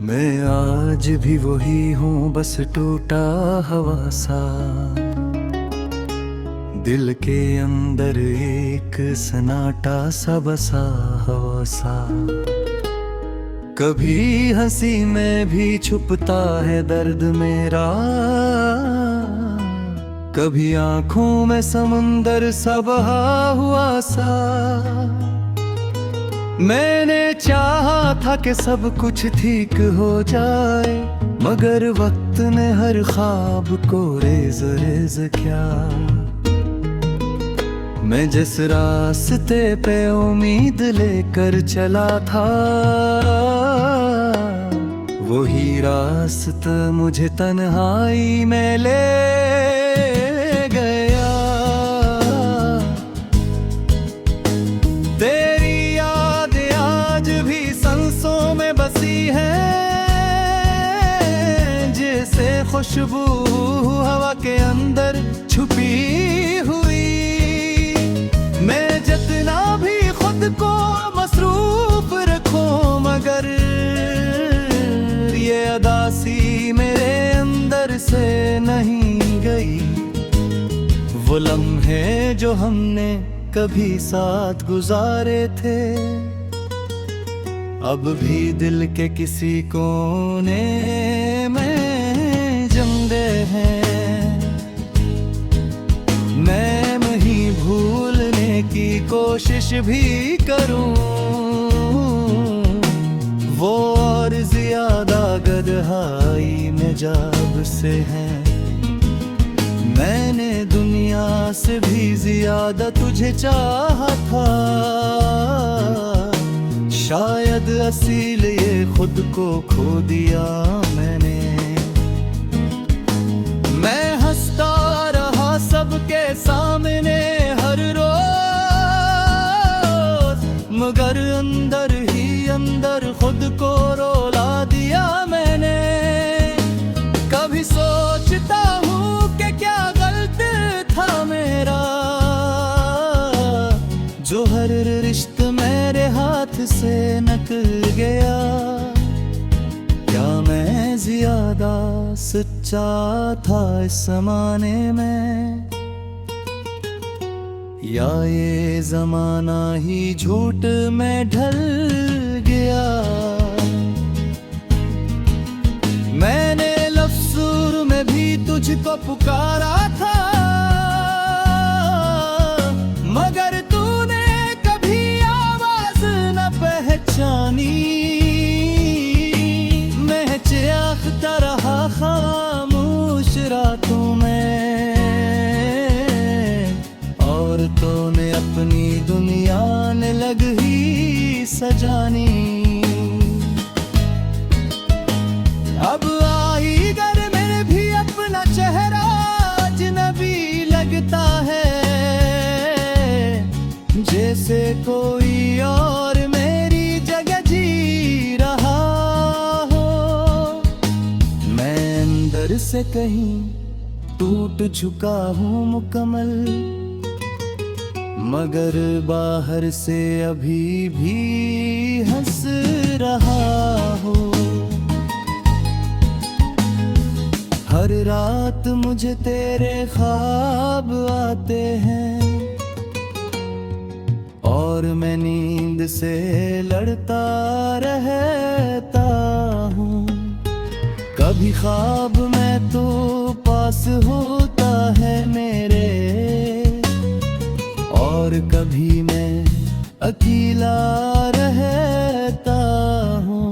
मैं आज भी वही हूँ, बस टूटा हवा सा। दिल के अंदर एक सन्नाटा सा बसा हवा सा। कभी हंसी में भी छुपता है दर्द मेरा, कभी आंखों में समुंदर सा बहा हुआ सा। मैंने चाहा था कि सब कुछ ठीक हो जाए, मगर वक्त ने हर ख्वाब को रेज़ रेज़ किया। मैं जिस रास्ते पे उम्मीद लेकर चला था, वही रास्ता मुझे तन्हाई में ले गया। तेरी याद आज भी सांसों में बसी है, जैसे खुशबू हवा के अंदर छुपी हुई। मैं जितना भी खुद को मसरूफ रखूं, मगर ये अदासी मेरे अंदर से नहीं गई। वो लम्हे जो हमने कभी साथ गुजारे थे, अब भी दिल के किसी कोने में जिंदे हैं। मैं नहीं भूलने की कोशिश भी करूं, वो और ज्यादा गहराई में जब से हैं। मैंने दुनिया से भी ज्यादा तुझे चाहा था, शायद असील ये खुद को खो दिया मैंने। मैं हंसता रहा सबके सामने हर रोज, मगर अंदर ही अंदर खुद को रोला दिया मैंने। कभी सोचता हूँ कि क्या गलत था मेरा, जो हर रिश्ता मेरे हाथ से निकल गया। क्या मैं ज्यादा सच्चा था इस ज़माने में, या ये ज़माना ही झूठ में ढल गया। मैंने लफ्ज़ों में भी तुझको पुकारा था, मगर तूने कभी आवाज़ न पहचानी। मैं चिरागता रहा खामोश रातों में, और तूने अपनी दुनिया ने लग ही सजानी। अब आई घर में भी अपना चेहरा अजनबी लगता है, जैसे कोई और मेरी जगह जी रहा हो। मैं अंदर से कहीं टूट चुका हूँ मुकम्मल, मगर बाहर से अभी भी हंस रहा हूँ। हर रात मुझे तेरे ख्वाब आते हैं, और मैं नींद से लड़ता रहता हूँ। कभी ख्वाब में तो पास होता है मेरे, और कभी मैं अकेला रहता हूँ।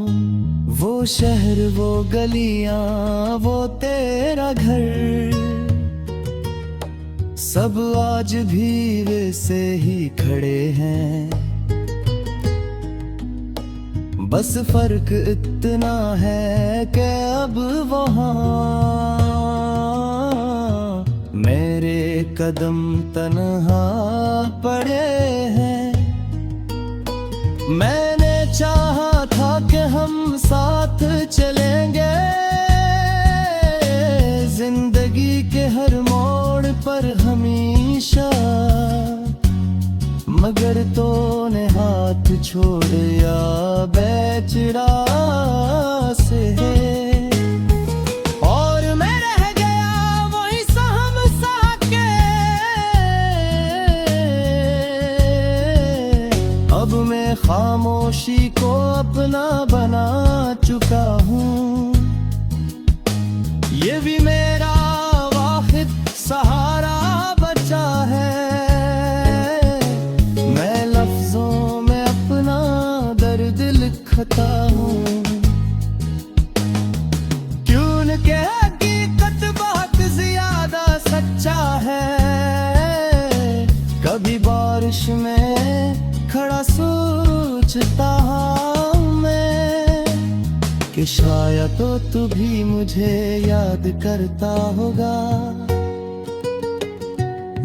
वो शहर, वो गलियां, वो तेरा घर, सब आज भी वैसे ही खड़े हैं। बस फर्क इतना है कि अब वहाँ मेरे कदम तन्हा पड़े हैं। मैंने चाहा था कि हम साथ चलेंगे, जिंदगी के हर मोड़ पर हमेशा, मगर तूने हाथ छोड़ या बेचरा से ये भी मेरा वाहिद सहारा बचा है। मैं लफ्जों में अपना दर्द लिखता हूँ, क्यों के हकीकत बहुत ज्यादा सच्चा है। कभी बारिश में खड़ा सोचता हूँ मैं कि शायद तो तू भी मुझे याद करता होगा,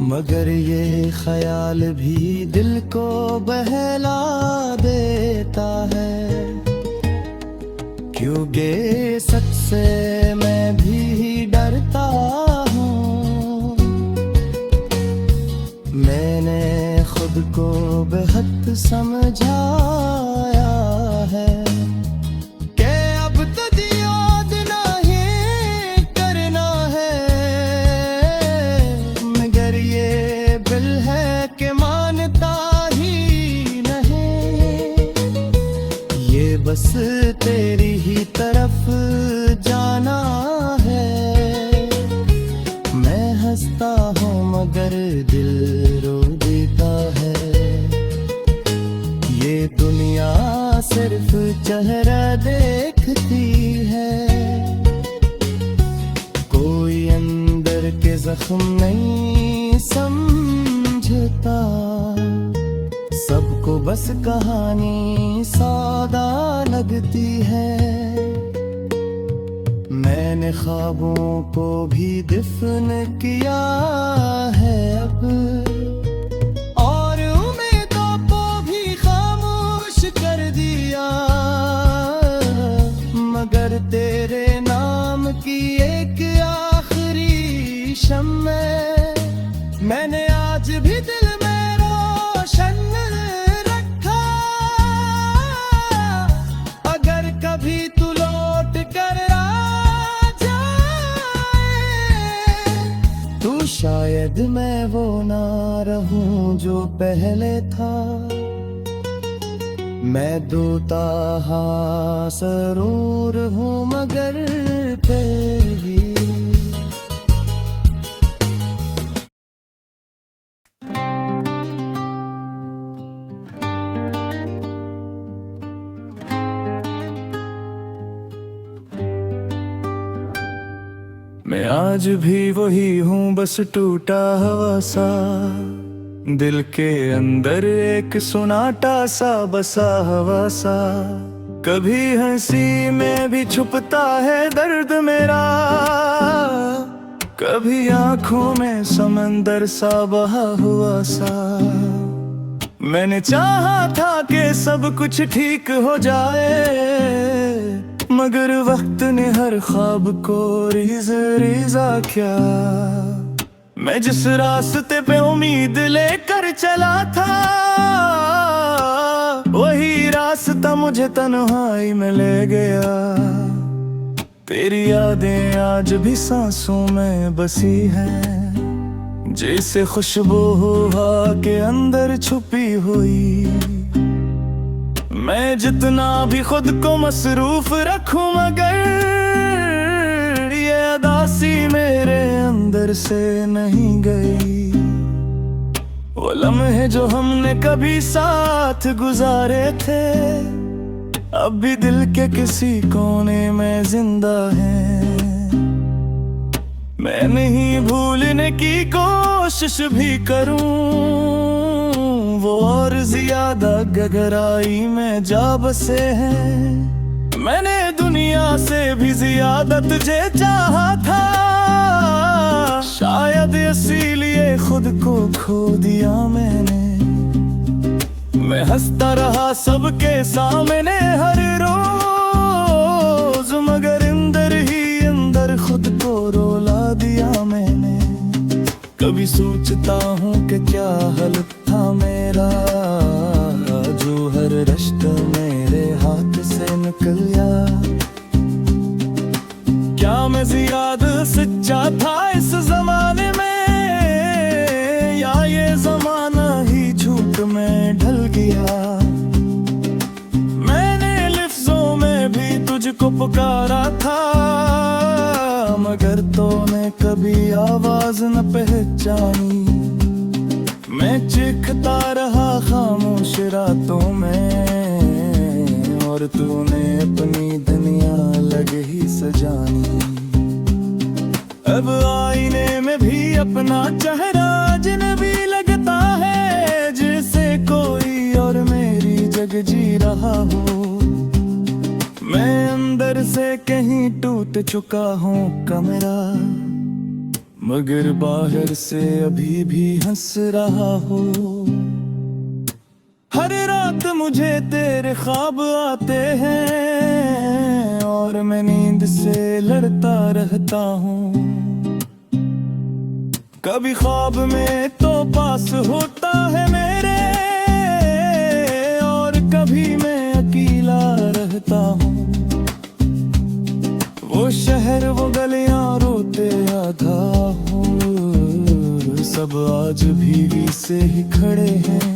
मगर ये ख्याल भी दिल को बहला देता है। क्योंकि सच से मैं भी डरता हूँ। मैंने खुद को बेहद समझाया है कि अब तुझे याद नहीं करना है, मगर ये दिल है कि मानता ही नहीं। ये बस तेरी ही तरफ जाना है। मैं हंसता हूँ मगर दिल रो देता है। ये दुनिया सिर्फ चेहरा देखती है, कोई अंदर के जख्म नहीं समझता। सबको बस कहानी सौदा लगती है। मैंने ख्वाबों को भी दफन किया है अब, और उम्मीदों को भी खामोश कर दिया। मगर तेरे नाम की एक आखिरी शम्मे मैंने आज भी दिल में रोशन रखा। अगर कभी तू लौट कर आ जाए तो शायद मैं वो ना रहूं जो पहले था। मैं दूता हाँ सरूर हूँ मगर फिर भी मैं आज भी वही हूँ, बस टूटा हुआ सा। दिल के अंदर एक सुनाटा सा बसा हुआ सा। कभी हंसी में भी छुपता है दर्द मेरा, कभी आंखों में समंदर सा बहा हुआ सा। मैंने चाहा था कि सब कुछ ठीक हो जाए, मगर वक्त ने हर ख्वाब को रीज़ा किया। मैं जिस रास्ते पे उम्मीद लेकर चला था, वही रास्ता मुझे तन्हाई में ले गया। तेरी यादें आज भी सांसों में बसी हैं, जैसे खुशबू हवा के अंदर छुपी हुई। मैं जितना भी खुद को मसरूफ रखूं, मगर ये अदासी मेरे अंदर से नहीं गई। वो लम्हे जो हमने कभी साथ गुजारे थे, अब भी दिल के किसी कोने में जिंदा हैं। मैं नहीं भूलने की कोशिश भी करूं, वो और ज्यादा गहराई में जा बसे हैं। मैंने दुनिया से भी ज्यादा तुझे चाहा था, शायद इसीलिए खुद को खो दिया मैंने। मैं हंसता रहा सबके सामने हर रोज, मगर अंदर ही अंदर खुद को रोला दिया मैंने। कभी सोचता हूँ कि क्या हल था मेरा, जो हर रिश्ता मेरे हाथ से निकल गया। क्या मैं ज्यादा सच्चा था इस जमाने में, या ये जमाना ही झूठ में ढल गया। मैंने लफ्जों में भी तुझको पुकारा था, मगर तूने कभी आवाज न पहचानी। मैं चीखता रहा खामोश रातों में, और तूने अपनी दुनिया अलग ही सजानी। अब आईने में भी अपना चेहरा अजनबी लगता है, जैसे कोई और मेरी जग जी रहा हो। मैं अंदर से कहीं टूट चुका हूँ कमरा, मगर बाहर से अभी भी हंस रहा हो। हर रात मुझे तेरे ख्वाब आते हैं, और मैं नींद से लड़ता रहता हूँ। कभी ख्वाब में तो पास होता है मेरे, और कभी मैं अकेला रहता हूँ। वो शहर वो गलियां रोते आधा हूँ, सब आज भी से ही खड़े हैं।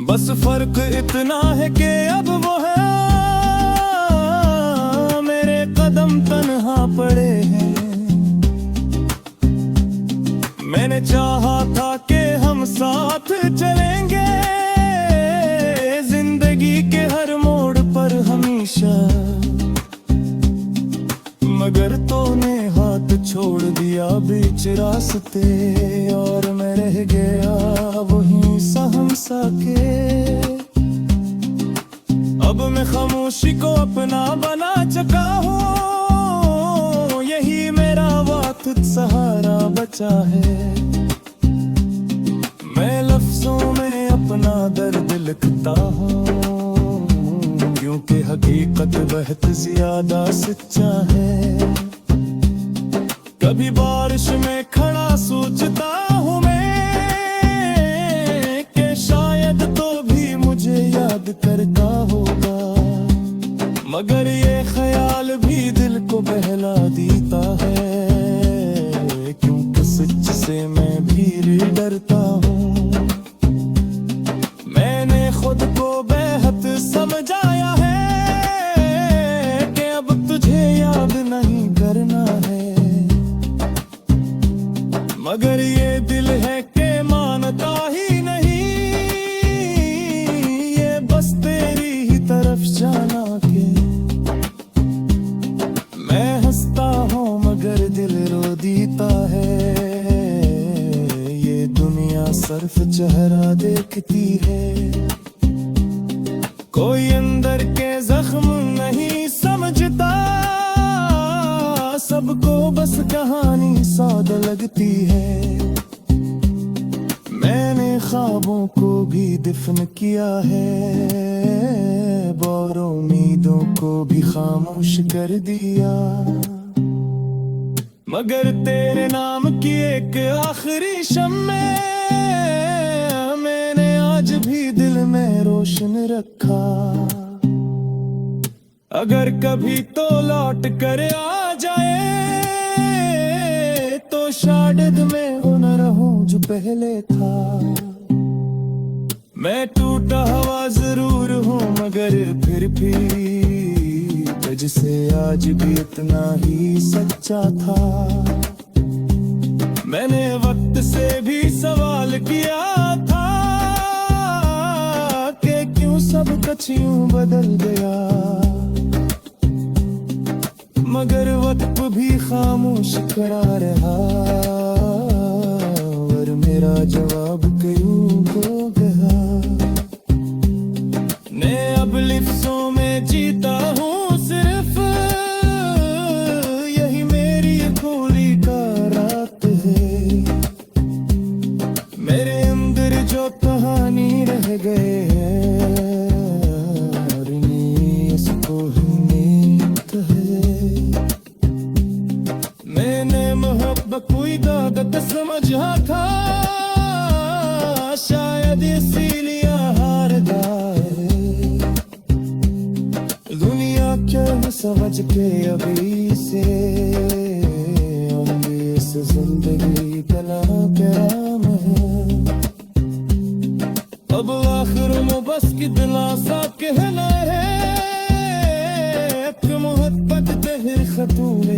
बस फर्क इतना है कि अब वो है, मेरे कदम तन्हा पड़े हैं। मैंने चाहा था कि हम साथ चलेंगे, जिंदगी के हर मोड़ पर हमेशा, मगर तूने हाथ छोड़ दिया बीच रास्ते, और मैं रह गया वहीं सहमसा के। अब मैं खामोशी को अपना बना चुका हूँ, यही मेरा वक्त सहारा बचा है। मैं लफ्जों में अपना दर्द लिखता हूँ, क्योंकि हकीकत बहुत ज्यादा सच्चा है। कभी बारिश में खड़ा सोचता हूँ मैं, कि शायद तो भी मुझे याद करता होगा, मगर ये ख्याल भी दिल को बहला देता है। क्योंकि सच से मैं भी डरता हूँ। मैंने खुद को बेहद समझाया है कि अब तुझे याद नहीं करना है, मगर ये दिल है कि मानता ही नहीं, ये बस तेरी ही तरफ जाना के। मैं हंसता हूँ मगर दिल रो देता है, ये दुनिया सिर्फ चेहरा देखती है। कोई अंदर के जख्म नहीं समझता, सबको बस कहानी सादा लगती है। मैंने ख्वाबों को भी दफन किया है, और उम्मीदों को भी खामोश कर दिया, मगर तेरे नाम की एक आखिरी शम्मे मैंने आज भी दिल में रोशन रखा। अगर कभी तो लौट कर आ जाए, तो शायद मैं वो न रहूं जो पहले था। मैं टूटा हुआ जरूर हूँ, मगर फिर भी तुझसे आज भी इतना ही सच्चा था। मैंने वक्त से भी सवाल किया था कि क्यों सब कुछ यूं बदल गया, मगर वक्त भी खामोश खड़ा रहा, और मेरा जवाब क्यों खो गया। मैं अब लिफ्ज़ों में जीता हूँ सिर्फ, यही मेरी खोली का रात है। मेरे अंदर जो कहानी रह गए हैं, और इसको नींद है। मैंने मोहब्बत कोई दादत समझा था, शायद इसीलिए हारता है। दुनिया क्या समझ के अभी से, और इस जिंदगी कला कराम है। अब आखिर में बस की दिलासा कहना है कि मोहब्बत फिर खतून